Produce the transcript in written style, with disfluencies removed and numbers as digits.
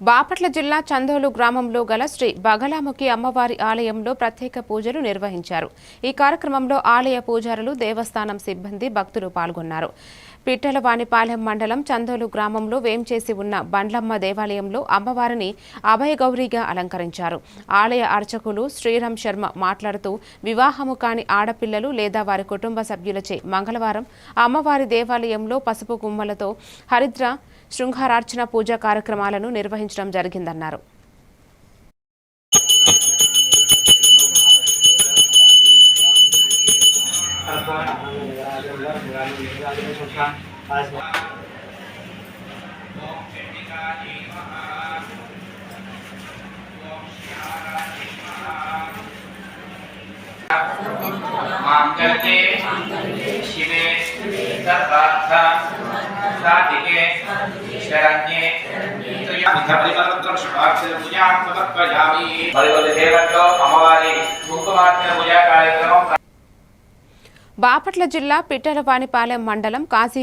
బాపట్ల జిల్లా చందోలు గ్రామంలో గల శ్రీ బగలాముఖి అమ్మవారి ఆలయంలో ప్రత్యేక పూజలు నిర్వహించారు. ఈ కార్యక్రమంలో ఆలయ పూజారులు, దేవస్థానం సిబ్బంది, భక్తులు పాల్గొన్నారు. పిట్టలవానిపాలెం మండలం చందోలు గ్రామంలో వేంచేసి ఉన్న బండ్లమ్మ దేవాలయంలో అమ్మవారిని అభయగౌరిగా అలంకరించారు. ఆలయ అర్చకులు శ్రీరామ్ శర్మ మాట్లాడుతూ, వివాహము కాని ఆడపిల్లలు లేదా వారి కుటుంబ సభ్యులచే మంగళవారం అమ్మవారి దేవాలయంలో పసుపు గుమ్మలతో హరిద్ర శృంగారార్చన పూజా కార్యక్రమాలను నిర్వహించడం జరిగిందన్నారు. शिवे सर्वार्थ साधिके शरण्ये బాపట్ల జిల్లా పిట్టలవానిపాలెం మండలం కాశీ